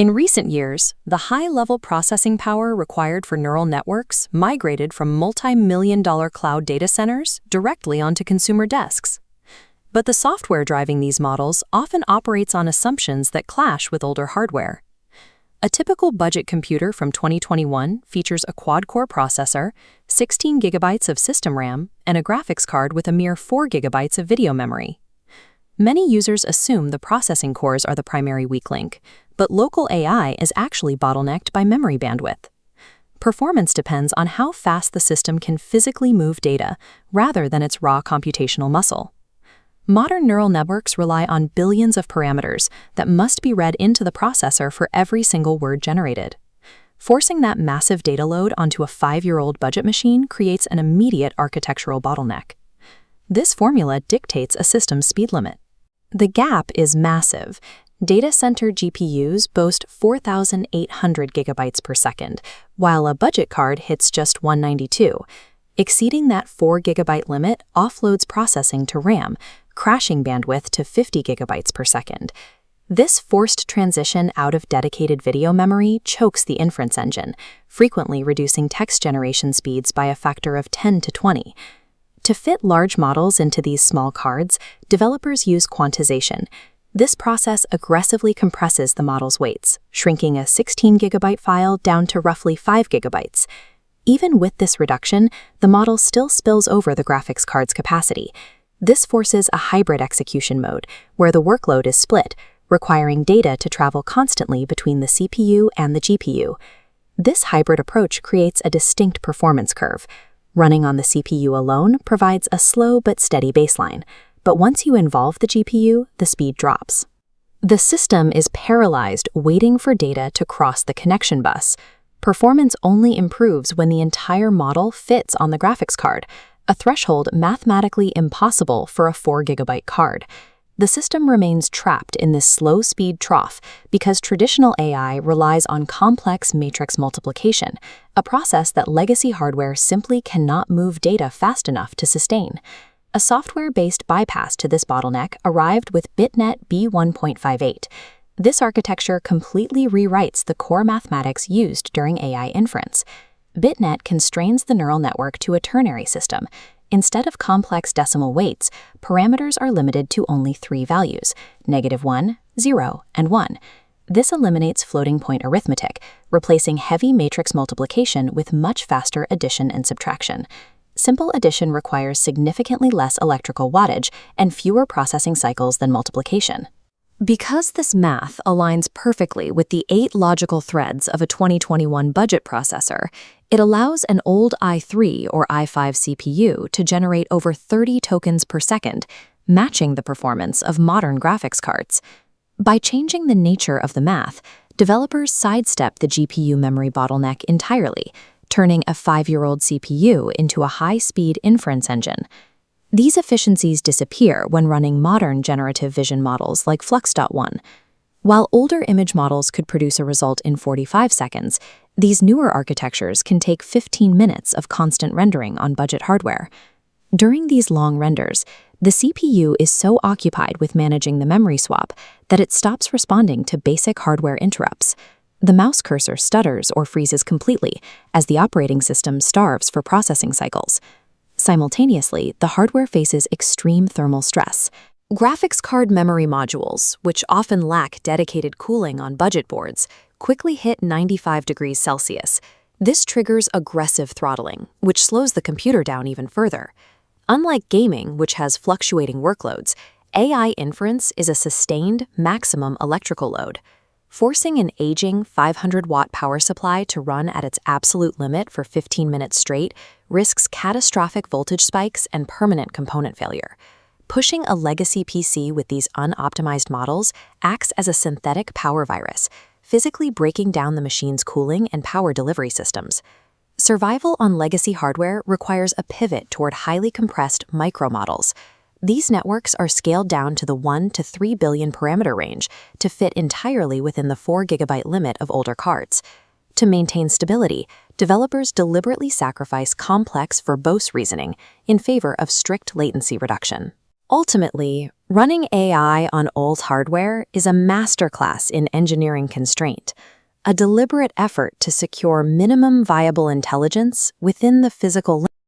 In recent years, the high-level processing power required for neural networks migrated from multi-million-dollar cloud data centers directly onto consumer desks. But the software driving these models often operates on assumptions that clash with older hardware. A typical budget computer from 2021 features a quad-core processor, 16 gigabytes of system RAM, and a graphics card with a mere 4 gigabytes of video memory. Many users assume the processing cores are the primary weak link, but local AI is actually bottlenecked by memory bandwidth. Performance depends on how fast the system can physically move data, rather than its raw computational muscle. Modern neural networks rely on billions of parameters that must be read into the processor for every single word generated. Forcing that massive data load onto a 5-year-old budget machine creates an immediate architectural bottleneck. This formula dictates a system's speed limit. The gap is massive. Data center GPUs boast 4,800 gigabytes per second, while a budget card hits just 192. Exceeding that 4 gigabyte limit offloads processing to RAM, crashing bandwidth to 50 gigabytes per second. This forced transition out of dedicated video memory chokes the inference engine, frequently reducing text generation speeds by a factor of 10 to 20. To fit large models into these small cards, developers use quantization. This process aggressively compresses the model's weights, shrinking a 16 gigabyte file down to roughly 5 gigabytes. Even with this reduction, the model still spills over the graphics card's capacity. This forces a hybrid execution mode, where the workload is split, requiring data to travel constantly between the CPU and the GPU. This hybrid approach creates a distinct performance curve. Running on the CPU alone provides a slow but steady baseline, but once you involve the GPU, the speed drops. The system is paralyzed waiting for data to cross the connection bus. Performance only improves when the entire model fits on the graphics card, a threshold mathematically impossible for a 4 gigabyte card. The system remains trapped in this slow-speed trough because traditional AI relies on complex matrix multiplication, a process that legacy hardware simply cannot move data fast enough to sustain. A software-based bypass to this bottleneck arrived with BitNet B1.58. This architecture completely rewrites the core mathematics used during AI inference. BitNet constrains the neural network to a ternary system. Instead of complex decimal weights, parameters are limited to only 3 values, -1, 0, and 1. This eliminates floating-point arithmetic, replacing heavy matrix multiplication with much faster addition and subtraction. Simple addition requires significantly less electrical wattage and fewer processing cycles than multiplication. Because this math aligns perfectly with the 8 logical threads of a 2021 budget processor, it allows an old i3 or i5 CPU to generate over 30 tokens per second, matching the performance of modern graphics cards. By changing the nature of the math, developers sidestep the GPU memory bottleneck entirely, turning a 5-year-old CPU into a high-speed inference engine. These efficiencies disappear when running modern generative vision models like Flux.1. While older image models could produce a result in 45 seconds, these newer architectures can take 15 minutes of constant rendering on budget hardware. During these long renders, the CPU is so occupied with managing the memory swap that it stops responding to basic hardware interrupts. The mouse cursor stutters or freezes completely as the operating system starves for processing cycles. Simultaneously, the hardware faces extreme thermal stress. Graphics card memory modules, which often lack dedicated cooling on budget boards, quickly hit 95 degrees Celsius. This triggers aggressive throttling, which slows the computer down even further. Unlike gaming, which has fluctuating workloads, AI inference is a sustained, maximum electrical load. Forcing an aging 500-watt power supply to run at its absolute limit for 15 minutes straight risks catastrophic voltage spikes and permanent component failure. Pushing a legacy PC with these unoptimized models acts as a synthetic power virus, physically breaking down the machine's cooling and power delivery systems. Survival on legacy hardware requires a pivot toward highly compressed micromodels. These networks are scaled down to the 1 to 3 billion parameter range to fit entirely within the 4 gigabyte limit of older cards. To maintain stability, developers deliberately sacrifice complex verbose reasoning in favor of strict latency reduction. Ultimately, running AI on old hardware is a masterclass in engineering constraint, a deliberate effort to secure minimum viable intelligence within the physical limits.